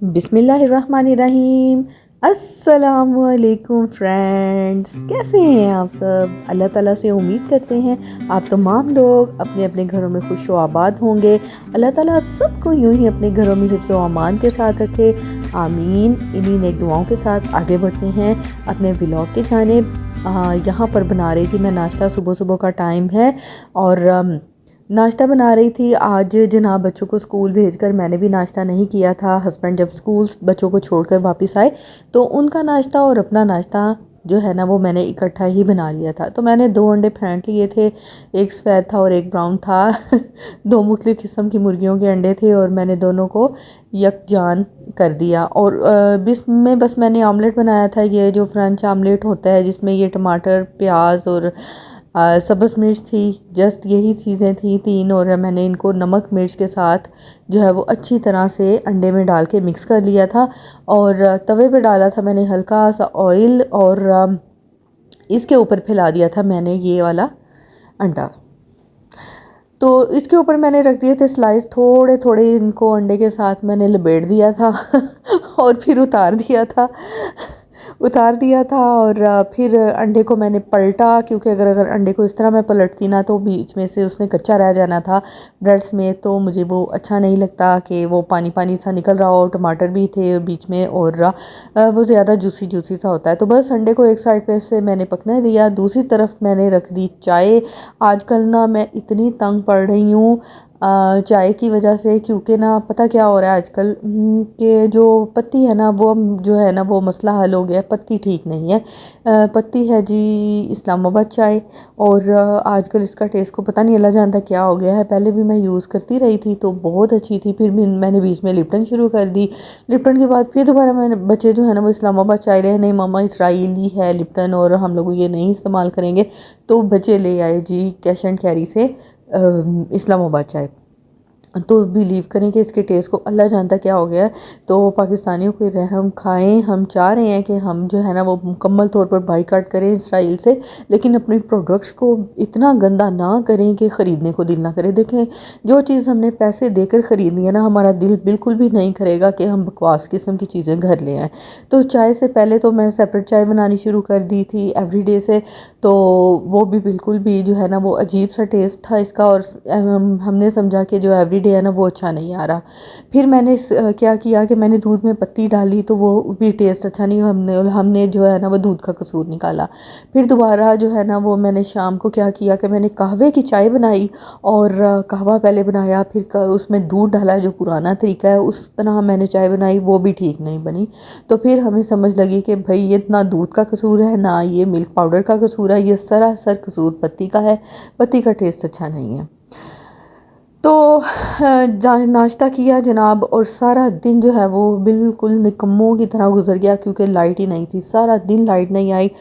बिस्मिल्लाहिर्रहमानिर्रहीम। अस्सलामुअलैकुम फ्रेंड्स, कैसे हैं आप सब। अल्लाह ताला से उम्मीद करते हैं आप तमाम लोग अपने अपने घरों में खुश व आबाद होंगे। अल्लाह ताला आप सबको यूं ही अपने घरों में हिफ्ज़ व अमान के साथ रखे, आमीन। इन्हीं नेक दुआओं के साथ आगे बढ़ते हैं अपने व्लॉग के जानिब। यहाँ पर बना रही थी मैं नाश्ता, सुबह सुबह का टाइम है और नाश्ता बना रही थी। आज जनाब बच्चों को स्कूल भेजकर मैंने भी नाश्ता नहीं किया था। हस्बैंड जब स्कूल बच्चों को छोड़कर वापस आए तो उनका नाश्ता और अपना नाश्ता जो है ना वो मैंने इकट्ठा ही बना लिया था। तो मैंने 2 अंडे फेंट लिए थे, एक सफ़ेद था और एक ब्राउन था। दो मुख्तलिफ़ किस्म की मुर्गियों के अंडे थे और मैंने दोनों को यकजान कर दिया। और बस मैंने ऑमलेट बनाया था, ये जो फ्रेंच ऑमलेट होता है जिसमें ये टमाटर, प्याज और सब्ज़ मिर्च थी। जस्ट यही चीज़ें थी 3 और मैंने इनको नमक मिर्च के साथ जो है वो अच्छी तरह से अंडे में डाल के मिक्स कर लिया था। और तवे पे डाला था मैंने हल्का सा ऑयल और इसके ऊपर फैला दिया था मैंने ये वाला अंडा। तो इसके ऊपर मैंने रख दिए थे स्लाइस, थोड़े थोड़े इनको अंडे के साथ मैंने लपेट दिया था और फिर उतार दिया था और फिर अंडे को मैंने पलटा, क्योंकि अगर अंडे को इस तरह मैं पलटती ना तो बीच में से उसने कच्चा रह जाना था ब्रेड्स में, तो मुझे वो अच्छा नहीं लगता कि वो पानी पानी सा निकल रहा हो। टमाटर भी थे बीच में और वो ज़्यादा जूसी जूसी सा होता है। तो बस अंडे को एक साइड पे से मैंने पकने दिया, दूसरी तरफ मैंने रख दी चाय। आजकल ना मैं इतनी तंग पड़ रही हूँ चाय की वजह से, क्योंकि ना पता क्या हो रहा है आजकल कि जो पत्ती है ना वो जो है ना वो मसला हल हो गया है। पत्ती ठीक नहीं है। पत्ती है जी इस्लामाबाद चाय और आजकल इसका टेस्ट को पता नहीं अल्लाह जानता क्या हो गया है। पहले भी मैं यूज़ करती रही थी तो बहुत अच्छी थी, फिर भी मैंने बीच में लिप्टन शुरू कर दी। लिप्टन के बाद फिर दोबारा मैंने बच्चे जो है ना वो इस्लामाबाद चाय रहे, नहीं मामा इसराइली है लिप्टन और हम लोग ये नहीं इस्तेमाल करेंगे। तो बच्चे ले आए जी कैश एंड कैरी से इस्लामाबाद चाय। तो बिलीव करें कि इसके टेस्ट को अल्लाह जानता क्या हो गया है। तो पाकिस्तानियों को रहम खाएं, हम चाह रहे हैं कि हम जो है ना वो मुकम्मल तौर पर बाईकाट करें इसराइल से, लेकिन अपने प्रोडक्ट्स को इतना गंदा ना करें कि ख़रीदने को दिल ना करे। देखें, जो चीज़ हमने पैसे देकर ख़रीदनी है ना, हमारा दिल बिल्कुल भी नहीं करेगा कि हम बकवास किस्म की चीज़ें घर ले आएँ। तो चाय से पहले तो मैं सेपरेट चाय बनानी शुरू कर दी थी एवरीडे से, तो वो भी बिल्कुल भी जो है ना वो अजीब सा टेस्ट था इसका और हमने समझा कि जो एवरीडे है ना वो अच्छा नहीं आ रहा। फिर मैंने क्या किया कि मैंने दूध में पत्ती डाली तो वो भी टेस्ट अच्छा नहीं, हमने जो है ना वो दूध का कसूर निकाला। फिर दोबारा जो है ना वो मैंने शाम को क्या किया कि मैंने कहवे की चाय बनाई और कहवा पहले बनाया, फिर उसमें दूध डाला जो पुराना तरीका है उस तरह मैंने चाय बनाई, वो भी ठीक नहीं बनी। तो फिर हमें समझ लगी कि भाई ये ना दूध का कसूर है ना ये मिल्क पाउडर का कसूर है, ये सरासर कसूर पत्ती का है। पत्ती का टेस्ट अच्छा नहीं है। तो नाश्ता किया जनाब और सारा दिन जो है वो बिल्कुल निकम्मों की तरह गुजर गया, क्योंकि लाइट ही नहीं थी। सारा दिन लाइट नहीं आई।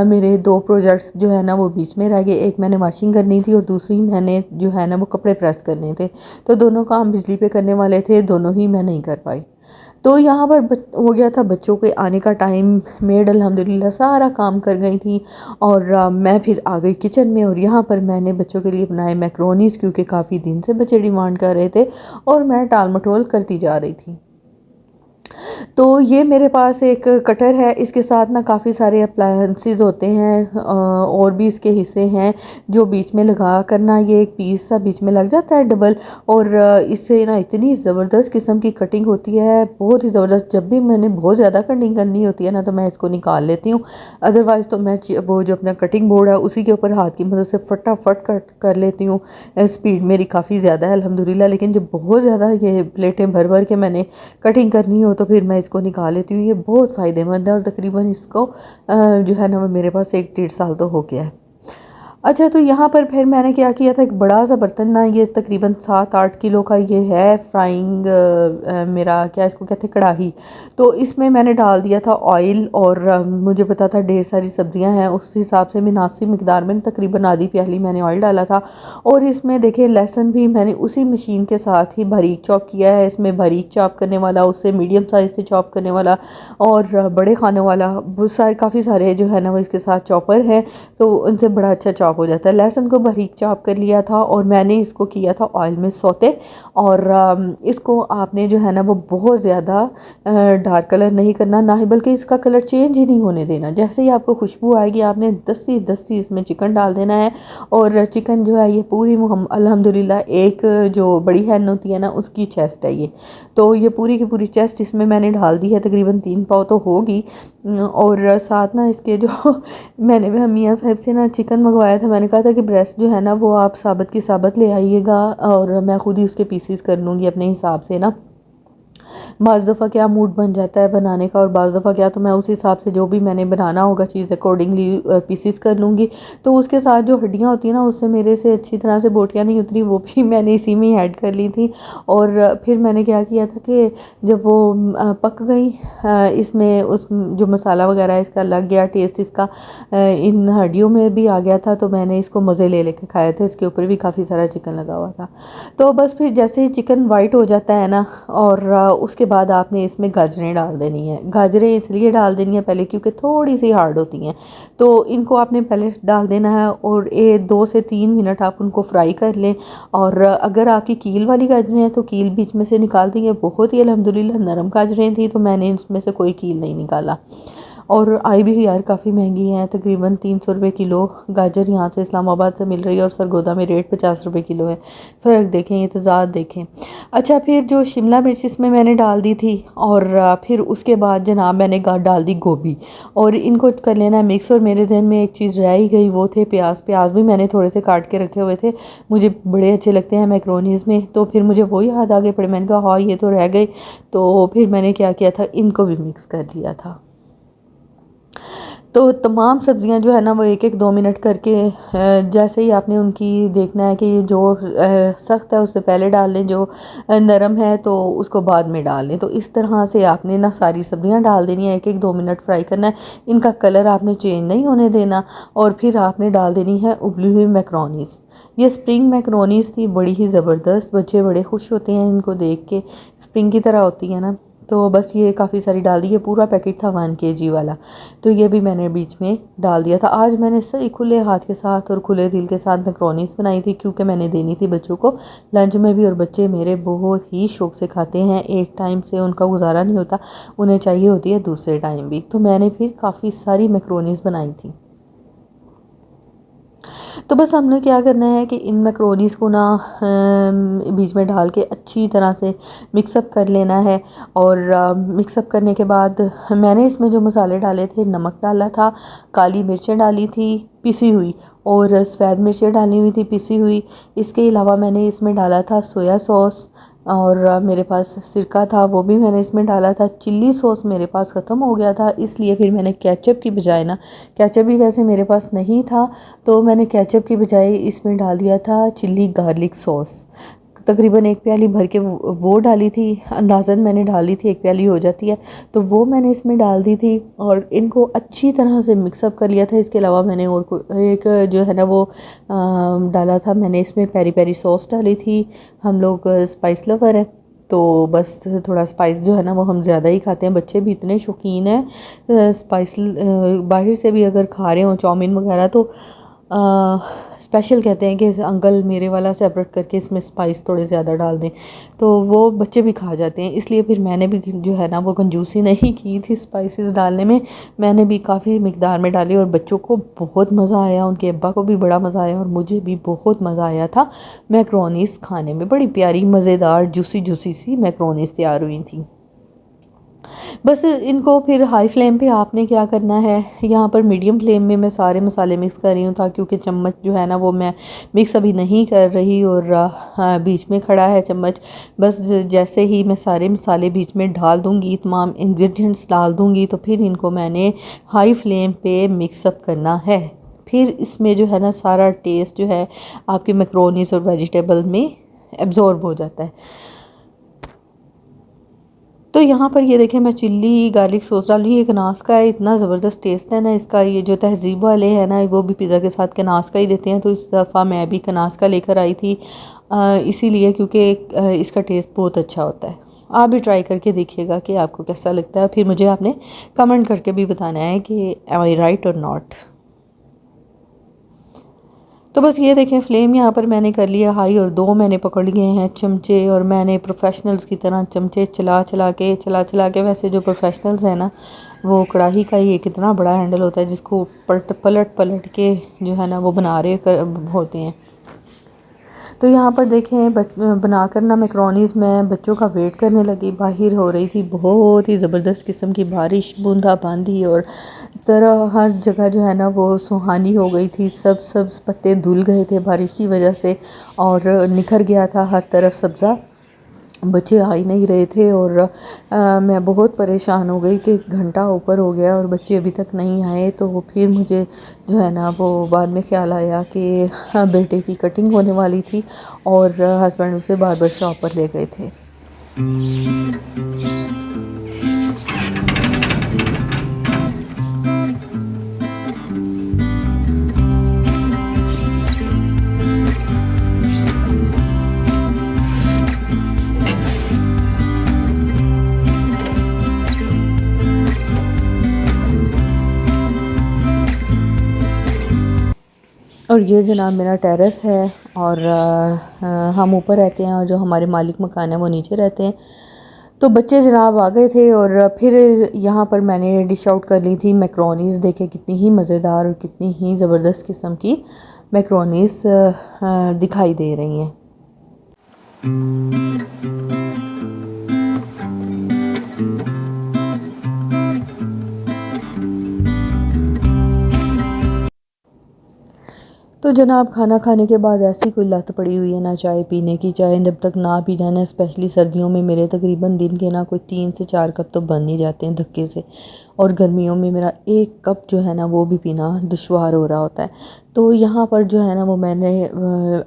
मेरे 2 प्रोजेक्ट्स जो है ना वो बीच में रह गए। एक मैंने वॉशिंग करनी थी और दूसरी मैंने जो है ना वो कपड़े प्रेस करने थे। तो दोनों काम बिजली पे करने वाले थे, दोनों ही मैं नहीं कर पाई। तो यहाँ पर हो गया था बच्चों के आने का टाइम। मेड अल्हम्दुलिल्लाह सारा काम कर गई थी और मैं फिर आ गई किचन में और यहाँ पर मैंने बच्चों के लिए बनाए मैक्रोनीस, क्योंकि काफ़ी दिन से बच्चे डिमांड कर रहे थे और मैं टाल मटोल करती जा रही थी। तो ये मेरे पास एक कटर है, इसके साथ ना काफ़ी सारे अप्लायंसेस होते हैं और भी इसके हिस्से हैं जो बीच में लगा करना, ये एक पीस सा बीच में लग जाता है डबल। और इससे ना इतनी ज़बरदस्त किस्म की कटिंग होती है, बहुत ही ज़बरदस्त। जब भी मैंने बहुत ज़्यादा कटिंग करनी होती है ना तो मैं इसको निकाल लेती हूँ, अदरवाइज़ तो मैं वो जो अपना कटिंग बोर्ड है उसी के ऊपर हाथ की मदद से फटाफट कट कर लेती हूँ। स्पीड मेरी काफ़ी ज़्यादा है अल्हम्दुलिल्लाह, लेकिन जब बहुत ज़्यादा ये प्लेटें भर भर के मैंने कटिंग करनी हो तो फिर मैं इसको निकाल लेती हूँ। ये बहुत फ़ायदेमंद है और तकरीबन इसको जो है ना वो मेरे पास 1 डेढ़ साल तो हो गया है। अच्छा, तो यहाँ पर फिर मैंने क्या किया था, एक बड़ा सा बर्तन ना, ये तकरीबन 7-8 किलो का ये है फ्राइंग मेरा क्या इसको कहते हैं कढ़ाई। तो इसमें मैंने डाल दिया था ऑयल और मुझे पता था ढेर सारी सब्जियां हैं, उस हिसाब से मुनासिब मिकदार में तकरीबन आधी प्याली मैंने ऑयल डाला था। और इसमें देखिए लहसुन भी मैंने उसी मशीन के साथ ही बारीक चॉप किया है। इसमें बारीक चॉप करने वाला, उससे मीडियम साइज़ से चॉप करने वाला और बड़े खाने वाला, बहुत सारे काफ़ी सारे जो है ना वो इसके साथ चॉपर हैं, तो उनसे बड़ा अच्छा चॉप चॉप हो जाता है। लहसुन को बारीक चॉप कर लिया था और मैंने इसको किया था ऑयल में सौते। और इसको आपने जो है ना वो बहुत ज़्यादा डार्क कलर नहीं करना, ना ही बल्कि इसका कलर चेंज ही नहीं होने देना। जैसे ही आपको खुशबू आएगी आपने दस्ती दस्ती इसमें चिकन डाल देना है। और चिकन जो है ये पूरी अल्हम्दुलिल्लाह एक जो बड़ी हैन होती है ना उसकी चेस्ट है ये, तो ये पूरी की पूरी चेस्ट इसमें मैंने डाल दी है, तकरीबन 3 पाव तो होगी। और साथ ना इसके जो मैंने भी मियाँ साहब से ना चिकन मंगवाया था, मैंने कहा था कि ब्रेस्ट जो है ना वो आप साबित की साबित ले आइएगा और मैं खुद ही उसके पीसीस कर लूँगी अपने हिसाब से ना। बाज़ दफ़ा क्या मूड बन जाता है बनाने का और बाज़ दफ़ा क्या, तो मैं उस हिसाब से जो भी मैंने बनाना होगा चीज़ अकॉर्डिंगली पीसीस कर लूँगी। तो उसके साथ जो हड्डियाँ होती हैं ना उससे मेरे से अच्छी तरह से बोटियाँ नहीं उतरी, वो भी मैंने इसी में ही ऐड कर ली थी। और फिर मैंने क्या किया था कि जब वो पक गई इसमें उस जो मसाला वगैरह है इसका लग गया, टेस्ट इसका इन हड्डियों में भी आ गया था, तो मैंने इसको मज़े ले लेके खाया था। इसके ऊपर भी काफ़ी सारा चिकन लगा हुआ था। तो बस फिर जैसे ही चिकन वाइट हो जाता है ना और उसके बाद आपने इसमें गाजरें डाल देनी है। गाजरें इसलिए डाल देनी है पहले क्योंकि थोड़ी सी हार्ड होती हैं, तो इनको आपने पहले डाल देना है और 2 से 3 मिनट आप उनको फ्राई कर लें। और अगर आपकी कील वाली गाजरें हैं तो कील बीच में से निकाल देंगे। बहुत ही अल्हम्दुलिल्लाह नरम गाजरें थी तो मैंने इसमें से कोई कील नहीं निकाला। और आई भी यार काफ़ी महंगी है, तकरीबन 300 रुपये किलो गाजर यहाँ से इस्लामाबाद से मिल रही है और सरगोदा में रेट 50 रुपये किलो है। फ़र्क देखें, ये तज़ाद देखें। अच्छा, फिर जो शिमला मिर्च इसमें मैंने डाल दी थी और फिर उसके बाद जनाब मैंने डाल दी गोभी और इनको कर लेना है मिक्स। और मेरे जहन में एक चीज़ रह ही गई, वो थे प्याज। प्याज भी मैंने थोड़े से काट के रखे हुए थे, मुझे बड़े अच्छे लगते हैं मैक्रोनीज़ में, तो फिर मुझे वो याद आ गए पड़े। मैंने कहा हाँ ये तो रह गए, तो फिर मैंने क्या किया था, इनको भी मिक्स कर लिया था। तो तमाम सब्ज़ियां जो है ना वो 1-1 2 मिनट करके जैसे ही आपने उनकी देखना है कि जो सख्त है उससे पहले डाल लें, जो नरम है तो उसको बाद में डाल लें। तो इस तरह से आपने ना सारी सब्ज़ियां डाल देनी है, 1-1 2 मिनट फ्राई करना है। इनका कलर आपने चेंज नहीं होने देना। और फिर आपने डाल देनी है उबली हुई मैक्रोनीज़। ये स्प्रिंग मैक्रोनीज़ थी, बड़ी ही ज़बरदस्त, बच्चे बड़े खुश होते हैं इनको देख के, स्प्रिंग की तरह होती है ना। तो बस ये काफ़ी सारी डाल दी, ये पूरा पैकेट था 1 kg वाला, तो ये भी मैंने बीच में डाल दिया था। आज मैंने सही खुले हाथ के साथ और खुले दिल के साथ मैक्रोनीस बनाई थी क्योंकि मैंने देनी थी बच्चों को लंच में भी, और बच्चे मेरे बहुत ही शौक़ से खाते हैं। एक टाइम से उनका गुजारा नहीं होता, उन्हें चाहिए होती है दूसरे टाइम भी। तो मैंने फिर काफ़ी सारी मैक्रोनीस बनाई थी। तो बस हमने क्या करना है कि इन मैक्रोनीज़ को ना बीच में डाल के अच्छी तरह से मिक्सअप कर लेना है। और मिक्सअप करने के बाद मैंने इसमें जो मसाले डाले थे, नमक डाला था, काली मिर्चें डाली थी पिसी हुई, और सफ़ेद मिर्चें डाली हुई थी पिसी हुई। इसके अलावा मैंने इसमें डाला था सोया सॉस, और मेरे पास सिरका था वो भी मैंने इसमें डाला था। चिल्ली सॉस मेरे पास ख़त्म हो गया था, इसलिए फिर मैंने केचप की बजाय ना, केचप भी वैसे मेरे पास नहीं था, तो मैंने केचप की बजाय इसमें डाल दिया था चिल्ली गार्लिक सॉस। तकरीबन 1 प्याली भर के वो डाली थी, अंदाज़न मैंने डाली थी 1 प्याली हो जाती है, तो वो मैंने इसमें डाल दी थी और इनको अच्छी तरह से मिक्सअप कर लिया था। इसके अलावा मैंने और एक जो है ना वो डाला था, मैंने इसमें पेरी पेरी सॉस डाली थी। हम लोग स्पाइस लवर है तो बस थोड़ा स्पाइस जो है ना वो हम ज़्यादा ही खाते हैं, बच्चे भी इतने शौकीन हैं स्पाइस। बाहर से भी अगर खा रहे हो चाउमीन वगैरह तो स्पेशल कहते हैं कि अंकल मेरे वाला सेपरेट करके इसमें स्पाइस थोड़े ज़्यादा डाल दें, तो वो बच्चे भी खा जाते हैं। इसलिए फिर मैंने भी जो है ना वो कंजूसी नहीं की थी स्पाइसेस डालने में, मैंने भी काफ़ी मिकदार में डाली और बच्चों को बहुत मज़ा आया, उनके अब्बा को भी बड़ा मज़ा आया और मुझे भी बहुत मज़ा आया था मैक्रोनीस खाने में। बड़ी प्यारी मज़ेदार जूसी जूसी सी मैक्रोनीस तैयार हुई थी। बस इनको फिर हाई फ्लेम पे आपने क्या करना है, यहाँ पर मीडियम फ्लेम में मैं सारे मसाले मिक्स कर रही हूँ था क्योंकि चम्मच जो है ना वो मैं मिक्स अभी नहीं कर रही और बीच में खड़ा है चम्मच। बस जैसे ही मैं सारे मसाले बीच में डाल दूँगी, तमाम इंग्रेडिएंट्स डाल दूँगी, तो फिर इनको मैंने हाई फ्लेम पे मिक्सअप करना है। फिर इसमें जो है ना सारा टेस्ट जो है आपके मैक्रोनीस और वेजिटेबल में एब्जॉर्ब हो जाता है। तो यहाँ पर ये देखें मैं चिल्ली गार्लिक सॉस डाल रही हूँ, ये कनास का है, इतना ज़बरदस्त टेस्ट है ना इसका। ये जो तहज़ीब वाले हैं ना वो भी पिज़्ज़ा के साथ कनास का ही देते हैं, तो इस दफ़ा मैं भी कनास का लेकर आई थी इसीलिए क्योंकि इसका टेस्ट बहुत अच्छा होता है। आप भी ट्राई करके देखिएगा कि आपको कैसा लगता है, फिर मुझे आपने कमेंट करके भी बताना है कि एम आई राइट और नॉट। तो बस ये देखें फ्लेम यहाँ पर मैंने कर लिया हाई और 2 मैंने पकड़ लिए हैं चमचे, और मैंने प्रोफेशनल्स की तरह चमचे चला चला के वैसे जो प्रोफेशनल्स हैं ना, वो कढ़ाई का ये कितना बड़ा हैंडल होता है जिसको पलट के जो है ना वो बना रहे होते हैं। तो यहाँ पर देखें बनाकर ना मैक्रोनीज़ मैं बच्चों का वेट करने लगी। बाहर हो रही थी बहुत ही ज़बरदस्त किस्म की बारिश, बूंदाबांदी, और तरह हर जगह जो है ना वो सुहानी हो गई थी। सब पत्ते धुल गए थे बारिश की वजह से, और निखर गया था हर तरफ सब्ज़ा। बच्चे आ ही नहीं रहे थे, और मैं बहुत परेशान हो गई कि घंटा ऊपर हो गया और बच्चे अभी तक नहीं आए। तो फिर मुझे जो है ना वो बाद में ख्याल आया कि बेटे की कटिंग होने वाली थी और हस्बैंड उसे बार्बर शॉप पर ले गए थे। और ये जनाब मेरा टेरेस है, और हम ऊपर रहते हैं और जो हमारे मालिक मकान है वो नीचे रहते हैं। तो बच्चे जनाब आ गए थे, और फिर यहाँ पर मैंने डिश आउट कर ली थी मैक्रोनीज़। देखे कितनी ही मज़ेदार और कितनी ही ज़बरदस्त किस्म की मैक्रोनीज़ दिखाई दे रही हैं। तो जनाब खाना खाने के बाद ऐसी कोई लत पड़ी हुई है ना चाय पीने की। चाय जब तक ना पी जाए ना, स्पेशली सर्दियों में मेरे तकरीबन दिन के ना कोई 3 से 4 कप तो बन ही जाते हैं धक्के से, और गर्मियों में मेरा 1 कप जो है ना वो भी पीना दुश्वार हो रहा होता है। तो यहाँ पर जो है ना वो मैंने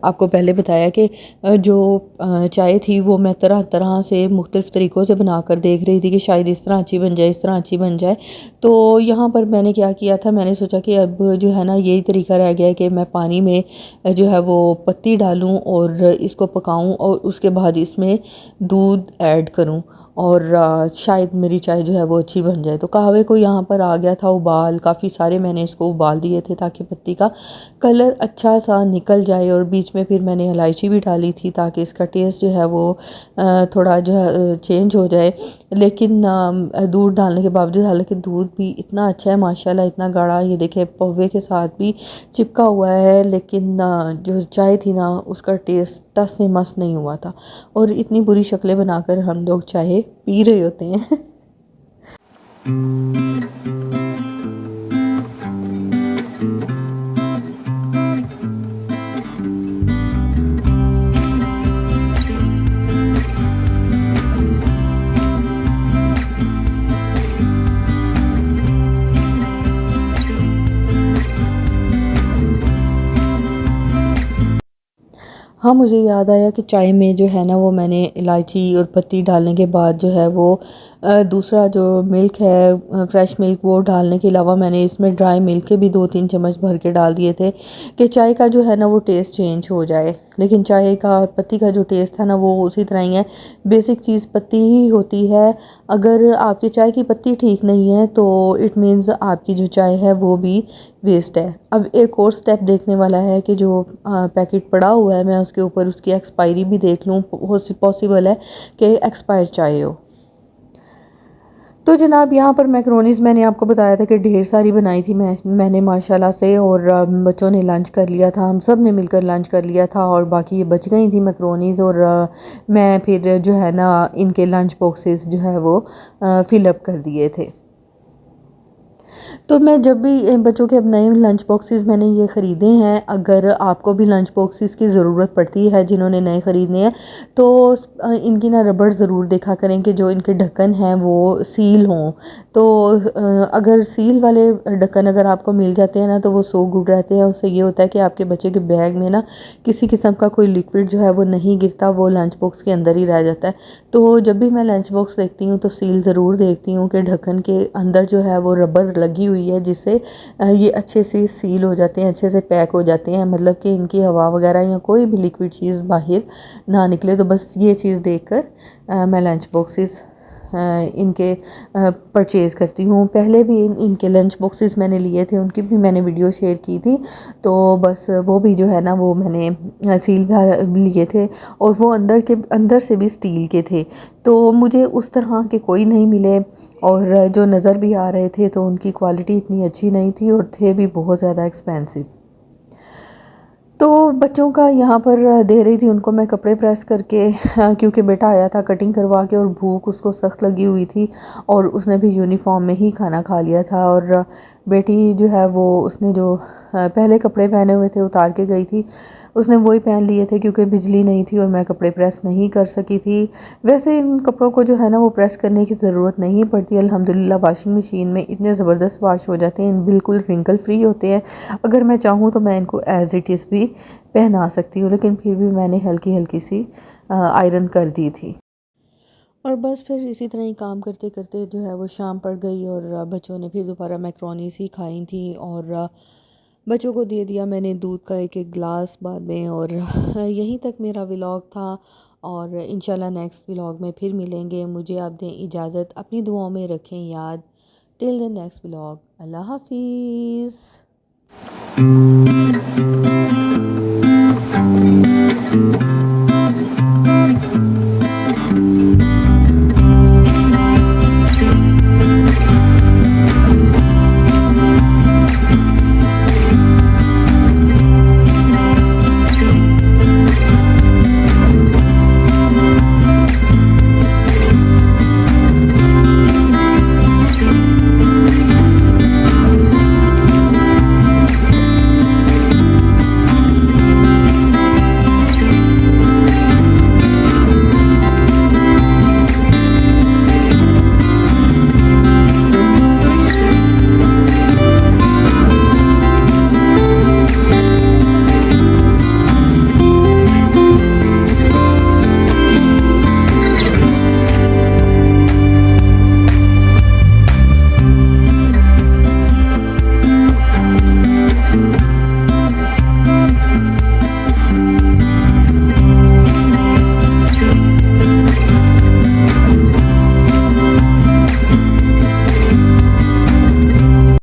आपको पहले बताया कि जो चाय थी वो मैं तरह तरह से मुख्तलिफ़ तरीक़ों से बना कर देख रही थी कि शायद इस तरह अच्छी बन जाए, इस तरह अच्छी बन जाए। तो यहाँ पर मैंने क्या किया था, मैंने सोचा कि अब जो है ना यही तरीका रह गया है कि मैं पानी में जो है वो पत्ती डालूं और इसको पकाऊं, और उसके बाद इसमें दूध ऐड करूं, और शायद मेरी चाय जो है वो अच्छी बन जाए। तो कहवे को यहाँ पर आ गया था उबाल, काफ़ी सारे मैंने इसको उबाल दिए थे ताकि पत्ती का कलर अच्छा सा निकल जाए, और बीच में फिर मैंने इलायची भी डाली थी ताकि इसका टेस्ट जो है वो थोड़ा जो है चेंज हो जाए। लेकिन दूध डालने के बावजूद, हालांकि दूध भी इतना अच्छा है माशाल्लाह, इतना गाढ़ा, ये देखे पौवे के साथ भी चिपका हुआ है, लेकिन जो चाय थी ना उसका टेस्ट टस से मस नहीं हुआ था, और इतनी बुरी शक्लें बनाकर हम लोग चाय पी रहे होते हैं। हाँ, मुझे याद आया कि चाय में जो है ना वो मैंने इलायची और पत्ती डालने के बाद जो है वो दूसरा जो मिल्क है फ्रेश मिल्क, वो डालने के अलावा मैंने इसमें ड्राई मिल्क के भी 2-3 चम्मच भर के डाल दिए थे कि चाय का जो है ना वो टेस्ट चेंज हो जाए। लेकिन चाय का पत्ती का जो टेस्ट है ना वो उसी तरह ही है। बेसिक चीज़ पत्ती ही होती है। अगर आपकी चाय की पत्ती ठीक नहीं है तो इट मीन्स आपकी जो चाय है वो भी वेस्ट है। अब एक और स्टेप देखने वाला है कि जो पैकेट पड़ा हुआ है मैं उसके ऊपर उसकी एक्सपायरी भी देख लूँ, पॉसिबल है कि एक्सपायर चाय हो। तो जनाब यहाँ पर मैक्रोनीज़ मैंने आपको बताया था कि ढेर सारी बनाई थी मैंने माशाल्लाह से, और बच्चों ने लंच कर लिया था, हम सब ने मिलकर लंच कर लिया था, और बाकी ये बच गई थी मैक्रोनीज़, और मैं फिर जो है ना इनके लंच बॉक्सेस जो है वो फ़िलअप कर दिए थे। तो मैं जब भी बच्चों के अब नए लंच बॉक्सेस मैंने ये ख़रीदे हैं, अगर आपको भी लंच बॉक्सेस की ज़रूरत पड़ती है जिन्होंने नए ख़रीदने हैं, तो इनकी ना रबड़ ज़रूर देखा करें कि जो इनके ढक्कन हैं वो सील हों। तो अगर सील वाले ढक्कन अगर आपको मिल जाते हैं ना तो वो सो गुड रहते हैं। उससे ये होता है कि आपके बच्चे के बैग में ना किसी किस्म का कोई लिक्विड जो है वो नहीं गिरता, वो लंच बॉक्स के अंदर ही रह जाता है। तो जब भी मैं लंच बॉक्स देखती हूँ तो सील ज़रूर देखती हूँ कि ढक्कन के अंदर जो है वो रबड़ लगी हुई है, जिससे ये अच्छे से सील हो जाते हैं, अच्छे से पैक हो जाते हैं, मतलब कि इनकी हवा वगैरह या कोई भी लिक्विड चीज़ बाहर ना निकले। तो बस ये चीज़ देखकर मैं लंच बॉक्सेस इनके परचेज़ करती हूँ। पहले भी इनके लंच बॉक्सेस मैंने लिए थे, उनकी भी मैंने वीडियो शेयर की थी। तो बस वो भी जो है ना वो मैंने सील लिए थे, और वो अंदर से भी स्टील के थे। तो मुझे उस तरह के कोई नहीं मिले, और जो नज़र भी आ रहे थे तो उनकी क्वालिटी इतनी अच्छी नहीं थी, और थे भी बहुत ज़्यादा एक्सपेंसिव। तो बच्चों का यहाँ पर दे रही थी उनको मैं कपड़े प्रेस करके, क्योंकि बेटा आया था कटिंग करवा के, और भूख उसको सख्त लगी हुई थी, और उसने भी यूनिफॉर्म में ही खाना खा लिया था। और बेटी जो है वो उसने जो पहले कपड़े पहने हुए थे उतार के गई थी, उसने वही पहन लिए थे, क्योंकि बिजली नहीं थी और मैं कपड़े प्रेस नहीं कर सकी थी। वैसे इन कपड़ों को जो है ना वो प्रेस करने की ज़रूरत नहीं पड़ती, अल्हम्दुलिल्लाह वाशिंग मशीन में इतने ज़बरदस्त वॉश हो जाते हैं, बिल्कुल रिंकल फ्री होते हैं। अगर मैं चाहूँ तो मैं इनको एज़ इट इज़ भी पहना सकती हूँ, लेकिन फिर भी मैंने हल्की हल्की सी आयरन कर दी थी। और बस फिर इसी तरह ही काम करते करते जो है वो शाम पड़ गई, और बच्चों ने फिर दोबारा मैक्रोनी सी खाई थी, और बच्चों को दे दिया मैंने दूध का एक एक गिलास बाद में। और यहीं तक मेरा व्लॉग था, और इंशाल्लाह नेक्स्ट व्लॉग में फिर मिलेंगे। मुझे आप दें इजाज़त, अपनी दुआओं में रखें याद। टिल द नेक्स्ट व्लॉग, अल्लाह हाफिज़।